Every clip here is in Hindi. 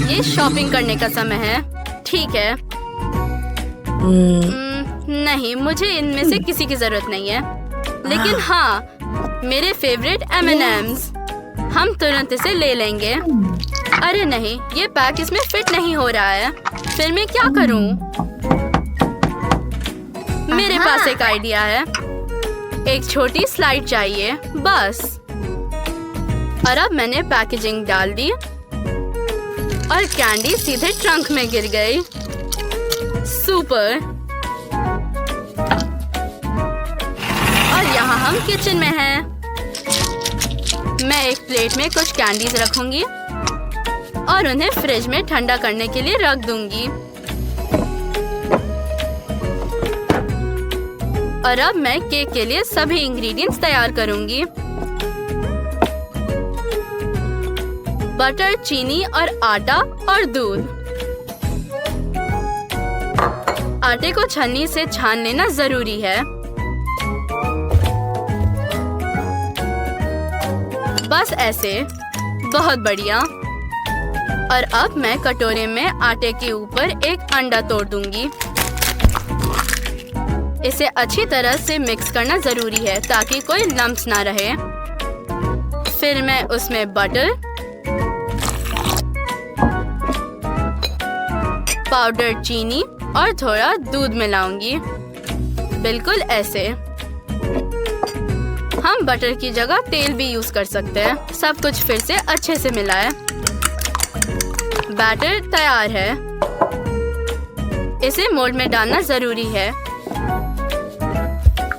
ये शॉपिंग करने का समय है। ठीक है। नहीं, मुझे इनमें से किसी की जरूरत नहीं है। लेकिन हाँ, मेरे फेवरेट M&Ms। हम तुरंत इसे ले लेंगे। अरे नहीं, ये पैक इसमें फिट नहीं हो रहा है। फिर मैं क्या करूं? मेरे पास एक आइडिया है। एक छोटी स्लाइड चाहिए, बस। और अब मैंने पैकेजिंग डाल दी और कैंडी सीधे ट्रंक में गिर गई। सुपर। और यहाँ हम किचन में हैं। मैं एक प्लेट में कुछ कैंडीज रखूंगी और उन्हें फ्रिज में ठंडा करने के लिए रख दूंगी। और अब मैं केक के लिए सभी इंग्रेडिएंट्स तैयार करूंगी। बटर, चीनी और आटा और दूध। आटे को छन्नी से छान लेना जरूरी है। बस ऐसे। बहुत बढ़िया। और अब मैं कटोरे में आटे के ऊपर एक अंडा तोड़ दूंगी। इसे अच्छी तरह से मिक्स करना जरूरी है ताकि कोई लम्प्स ना रहे। फिर मैं उसमें बटर, पाउडर चीनी और थोड़ा दूध मिलाऊंगी। बिल्कुल ऐसे। हम बटर की जगह तेल भी यूज कर सकते हैं। सब कुछ फिर से अच्छे से मिलाएं। बैटर तैयार है। इसे मोल्ड में डालना जरूरी है।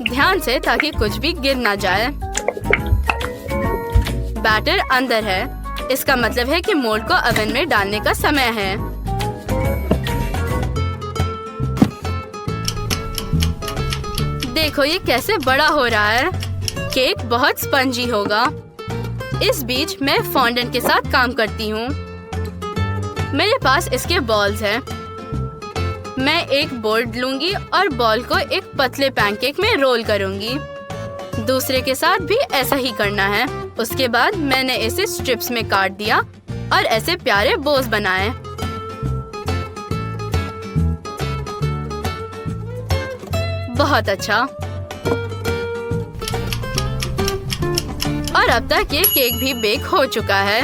ध्यान से ताकि कुछ भी गिर ना जाए। बैटर अंदर है। इसका मतलब है कि मोल्ड को ओवन में डालने का समय है। देखो ये कैसे बड़ा हो रहा है। केक बहुत स्पंजी होगा। इस बीच मैं फॉन्डेंट के साथ काम करती हूँ। मेरे पास इसके बॉल्स हैं। मैं एक बोर्ड लूंगी और बॉल को एक पतले पैनकेक में रोल करूंगी। दूसरे के साथ भी ऐसा ही करना है। उसके बाद मैंने इसे स्ट्रिप्स में काट दिया और ऐसे प्यारे बोस बनाए। बहुत अच्छा। और अब तक ये केक भी बेक हो चुका है।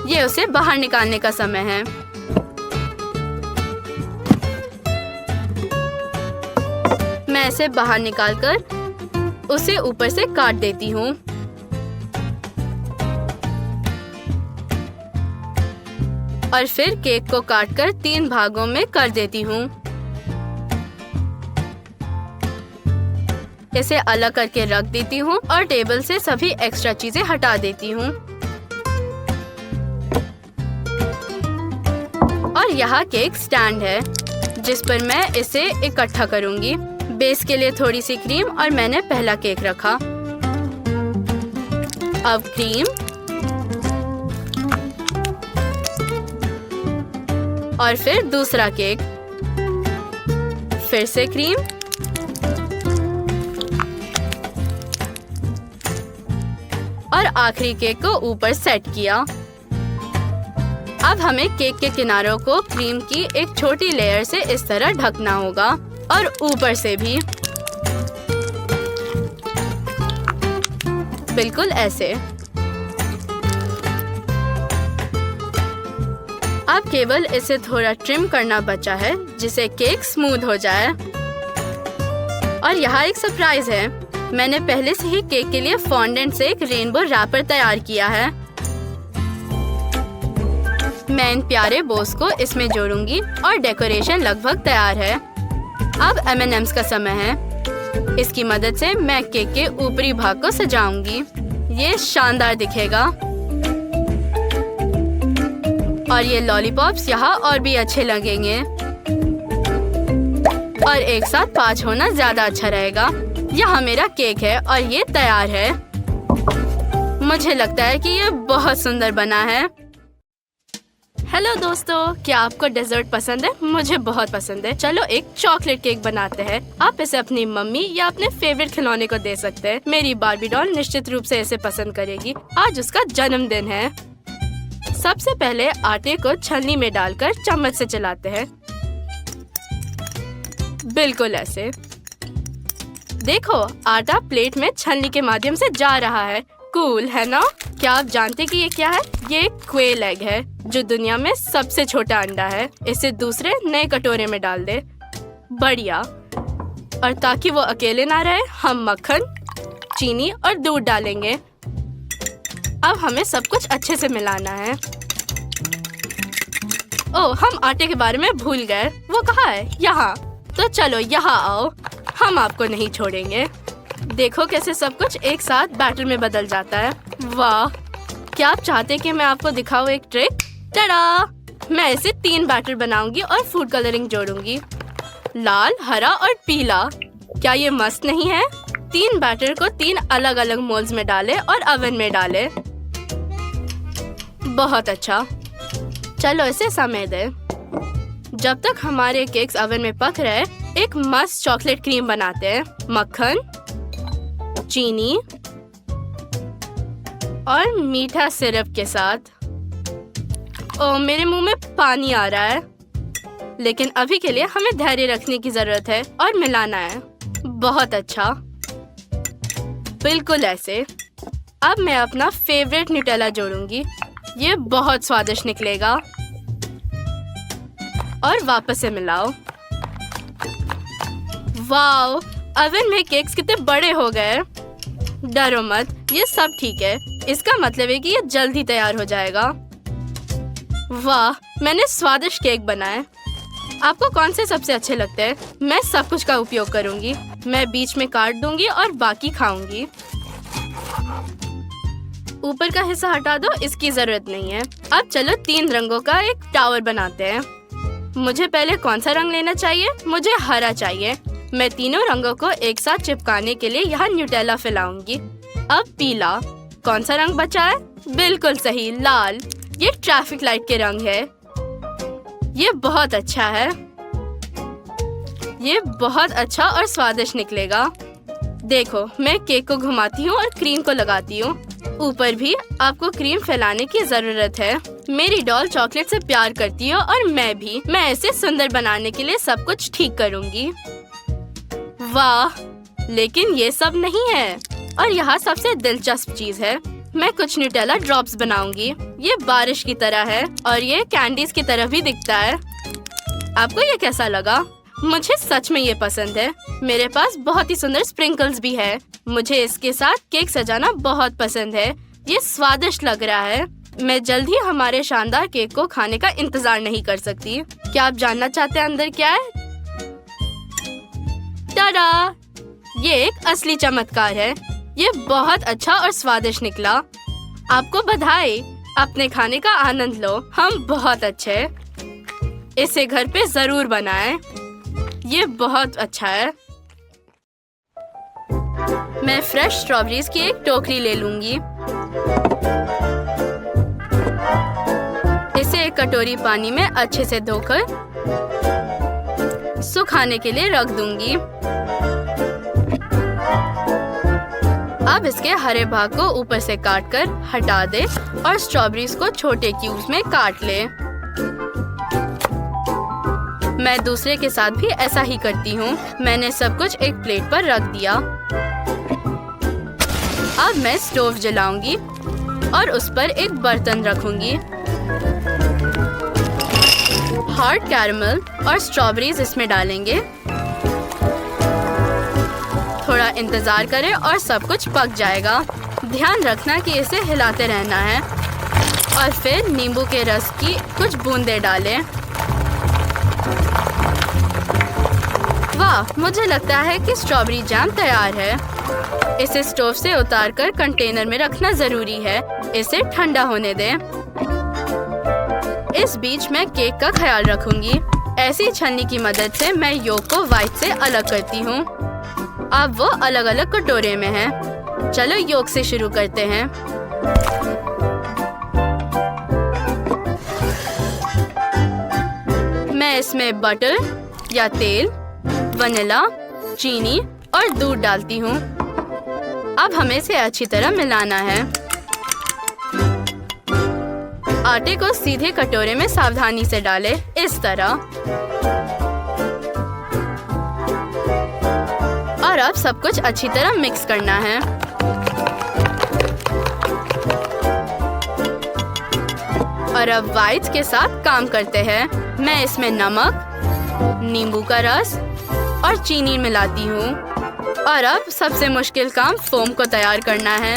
ये उसे बाहर निकालने का समय है। मैं इसे बाहर निकालकर उसे ऊपर से काट देती हूँ। और फिर केक को काटकर 3 भागों में कर देती हूँ। इसे अलग करके रख देती हूँ और टेबल से सभी एक्स्ट्रा चीजें हटा देती हूँ। और यहाँ केक स्टैंड है जिस पर मैं इसे इकट्ठा करूँगी। बेस के लिए थोड़ी सी क्रीम और मैंने पहला केक रखा। अब क्रीम और फिर दूसरा केक। फिर से क्रीम और आखिरी केक को ऊपर सेट किया। अब हमें केक के किनारों को क्रीम की एक छोटी लेयर से इस तरह ढकना होगा और ऊपर से भी। बिल्कुल ऐसे। अब केवल इसे थोड़ा ट्रिम करना बचा है जिससे केक स्मूथ हो जाए। और यहाँ एक सरप्राइज है। मैंने पहले से ही केक के लिए फॉन्डेंट से एक रेनबो रैपर तैयार किया है। मैं इन प्यारे बोस को इसमें जोड़ूंगी और डेकोरेशन लगभग तैयार है। अब M&Ms का समय है। इसकी मदद से मैं केक के ऊपरी भाग को सजाऊंगी। ये शानदार दिखेगा। और ये लॉलीपॉप्स यहाँ और भी अच्छे लगेंगे। और एक साथ 5 होना ज्यादा अच्छा रहेगा। यहाँ मेरा केक है और ये तैयार है। मुझे लगता है कि ये बहुत सुंदर बना है। हेलो दोस्तों, क्या आपको डेजर्ट पसंद है? मुझे बहुत पसंद है। चलो एक चॉकलेट केक बनाते हैं। आप इसे अपनी मम्मी या अपने फेवरेट खिलौने को दे सकते हैं। मेरी बार्बी डॉल निश्चित रूप से इसे पसंद करेगी। आज उसका जन्मदिन है। सबसे पहले आटे को छलनी में डालकर चम्मच से चलाते हैं। बिल्कुल ऐसे। देखो, आटा प्लेट में छलनी के माध्यम से जा रहा है। कूल है ना? क्या आप जानते कि ये क्या है? ये एक क्वेल एग है, जो दुनिया में सबसे छोटा अंडा है। इसे दूसरे नए कटोरे में डाल दे। बढ़िया। और ताकि वो अकेले ना रहे, हम मक्खन, चीनी और दूध डालेंगे। अब हमें सब कुछ अच्छे से मिलाना है। ओह, हम आटे के बारे में भूल गए। वो कहाँ है? यहाँ। तो चलो यहाँ आओ, हम आपको नहीं छोड़ेंगे। देखो कैसे सब कुछ एक साथ बैटर में बदल जाता है। वाह! क्या आप चाहते कि मैं आपको दिखाऊं एक ट्रिक? टडा! मैं ऐसे 3 बैटर बनाऊंगी और फूड कलरिंग जोड़ूंगी। लाल, हरा और पीला। क्या ये मस्त नहीं है? 3 बैटर को 3 अलग अलग मोल्ड्स में डालें और ओवन में डालें। बहुत अच्छा। चलो इसे समय दें। जब तक हमारे केक्स ओवन में पक रहे, एक मस्त चॉकलेट क्रीम बनाते हैं। मक्खन, चीनी और मीठा सिरप के साथ। ओह, मेरे मुंह में पानी आ रहा है। लेकिन अभी के लिए हमें धैर्य रखने की जरूरत है और मिलाना है। बहुत अच्छा। बिल्कुल ऐसे। अब मैं अपना फेवरेट न्यूटेला जोड़ूंगी। ये बहुत स्वादिष्ट निकलेगा। और वापस से मिलाओ। वाओ! ओवन में केक्स कितने बड़े हो गए। डरो मत, ये सब ठीक है। इसका मतलब है कि ये जल्द ही तैयार हो जाएगा। वाह! मैंने स्वादिष्ट केक बनाए। आपको कौन से सबसे अच्छे लगते हैं? मैं सब कुछ का उपयोग करूंगी। मैं बीच में काट दूंगी और बाकी खाऊंगी। ऊपर का हिस्सा हटा दो, इसकी जरूरत नहीं है। अब चलो 3 रंगों का एक टावर बनाते हैं। मुझे पहले कौन सा रंग लेना चाहिए? मुझे हरा चाहिए। मैं तीनों रंगों को एक साथ चिपकाने के लिए यहाँ न्यूटेला फैलाऊंगी। अब पीला। कौन सा रंग बचा है? बिल्कुल सही, लाल। ये ट्रैफिक लाइट के रंग है। ये बहुत अच्छा है। ये बहुत अच्छा और स्वादिष्ट निकलेगा। देखो, मैं केक को घुमाती हूँ और क्रीम को लगाती हूँ। ऊपर भी आपको क्रीम फैलाने की जरूरत है। मेरी डॉल चॉकलेट से प्यार करती है और मैं भी। मैं इसे सुंदर बनाने के लिए सब कुछ ठीक करूँगी। वाह! लेकिन ये सब नहीं है। और यहाँ सबसे दिलचस्प चीज है। मैं कुछ न्यूटेला ड्रॉप्स बनाऊंगी। ये बारिश की तरह है और ये कैंडीज की तरह भी दिखता है। आपको ये कैसा लगा? मुझे सच में ये पसंद है। मेरे पास बहुत ही सुंदर स्प्रिंकल्स भी है। मुझे इसके साथ केक सजाना बहुत पसंद है। ये स्वादिष्ट लग रहा है। मैं जल्द ही हमारे शानदार केक को खाने का इंतजार नहीं कर सकती। क्या आप जानना चाहते हैं अंदर क्या है? टाडा! ये एक असली चमत्कार है। ये बहुत अच्छा और स्वादिष्ट निकला। आपको बधाई। अपने खाने का आनंद लो। हम बहुत अच्छे। इसे घर पे जरूर बनाएं। ये बहुत अच्छा है। मैं फ्रेश स्ट्रॉबेरीज की एक टोकरी ले लूंगी। इसे एक कटोरी पानी में अच्छे से धोकर सुखाने के लिए रख दूंगी। अब इसके हरे भाग को ऊपर से काटकर हटा दे और स्ट्रॉबेरीज को छोटे क्यूब्स में काट ले। मैं दूसरे के साथ भी ऐसा ही करती हूँ। मैंने सब कुछ एक प्लेट पर रख दिया। अब मैं स्टोव जलाऊंगी और उस पर एक बर्तन रखूंगी। हार्ड कैरमल और स्ट्रॉबेरीज इसमें डालेंगे। थोड़ा इंतजार करें और सब कुछ पक जाएगा। ध्यान रखना कि इसे हिलाते रहना है और फिर नींबू के रस की कुछ बूंदें डालें। वाह! मुझे लगता है कि स्ट्रॉबेरी जैम तैयार है। इसे स्टोव से उतारकर कंटेनर में रखना जरूरी है। इसे ठंडा होने दें। इस बीच मैं केक का ख्याल रखूंगी। ऐसी छलनी की मदद से मैं योक को व्हाइट से अलग करती हूँ। अब वो अलग अलग कटोरे में हैं। चलो योक से शुरू करते हैं। मैं इसमें बटर या तेल, वनीला, चीनी और दूध डालती हूँ। अब हमें इसे अच्छी तरह मिलाना है। आटे को सीधे कटोरे में सावधानी से डालें, इस तरह। और अब सब कुछ अच्छी तरह मिक्स करना है। और अब व्हाइट्स के साथ काम करते हैं। मैं इसमें नमक, नींबू का रस और चीनी मिलाती हूँ। और अब सबसे मुश्किल काम फोम को तैयार करना है।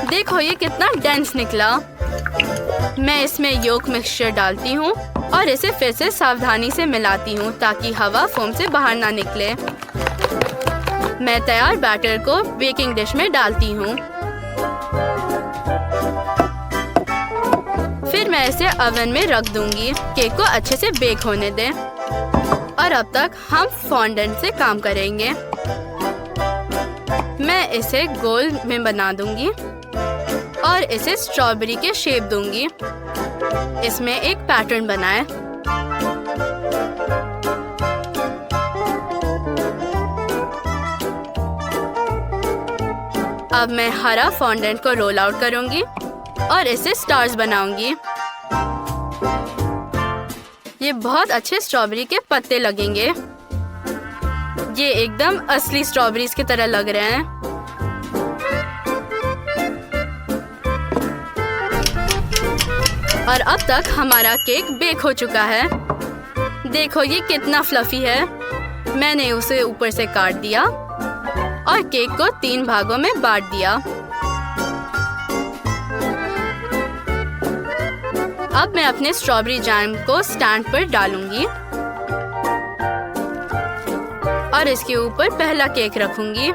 देखो ये कितना डेंस निकला। मैं इसमें योक मिक्सचर डालती हूँ और इसे फिर से सावधानी से मिलाती हूँ ताकि हवा फोम से बाहर ना निकले। मैं तैयार बैटर को बेकिंग डिश में डालती हूँ। फिर मैं इसे ओवन में रख दूंगी। केक को अच्छे से बेक होने दें। और अब तक हम फॉन्डेंट से काम करेंगे। मैं इसे गोल में बना दूंगी और इसे स्ट्रॉबेरी के शेप दूंगी। इसमें एक पैटर्न बनाएं। अब मैं हरा फॉन्डेंट को रोल आउट करूंगी और इसे स्टार्स बनाऊंगी। ये बहुत अच्छे स्ट्रॉबेरी के पत्ते लगेंगे। ये एकदम असली स्ट्रॉबेरीज की तरह लग रहे हैं। और अब तक हमारा केक बेक हो चुका है। देखो ये कितना फ्लफी है। मैंने उसे ऊपर से काट दिया और केक को 3 भागों में बांट दिया। अब मैं अपने स्ट्रॉबेरी जैम को स्टैंड पर डालूंगी और इसके ऊपर पहला केक रखूंगी।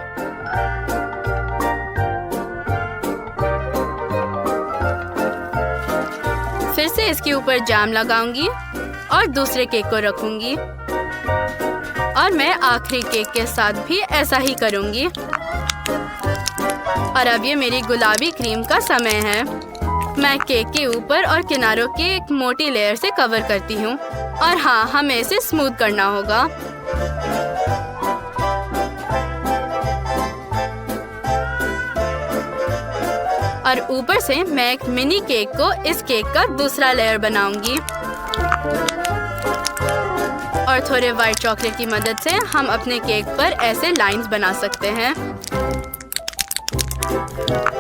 फिर से इसके ऊपर जैम लगाऊंगी और दूसरे केक को रखूंगी। और मैं आखिरी केक के साथ भी ऐसा ही करूंगी। और अब ये मेरी गुलाबी क्रीम का समय है। मैं केक के ऊपर और किनारों की एक मोटी लेयर से कवर करती हूँ। और हाँ, हमें इसे स्मूथ करना होगा। और ऊपर से मैं एक मिनी केक को इस केक का दूसरा लेयर बनाऊंगी। और थोड़े व्हाइट चॉकलेट की मदद से हम अपने केक पर ऐसे लाइंस बना सकते हैं।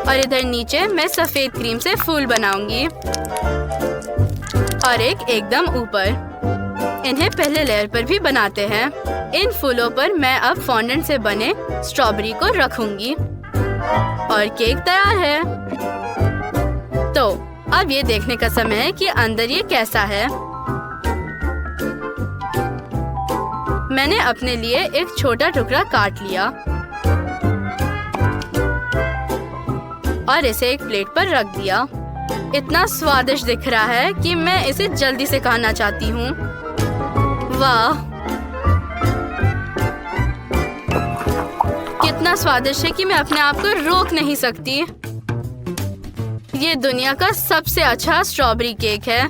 और इधर नीचे मैं सफेद क्रीम से फूल बनाऊंगी और एक एकदम ऊपर। इन्हें पहले लेयर पर भी बनाते हैं। इन फूलों पर मैं अब फॉन्डेंट से बने स्ट्रॉबेरी को रखूंगी और केक तैयार है। तो अब ये देखने का समय है कि अंदर ये कैसा है। मैंने अपने लिए एक छोटा टुकड़ा काट लिया और इसे एक प्लेट पर रख दिया। इतना स्वादिष्ट दिख रहा है कि मैं इसे जल्दी से खाना चाहती हूँ। वाह, कितना स्वादिष्ट है कि मैं अपने आप को रोक नहीं सकती। ये दुनिया का सबसे अच्छा स्ट्रॉबेरी केक है।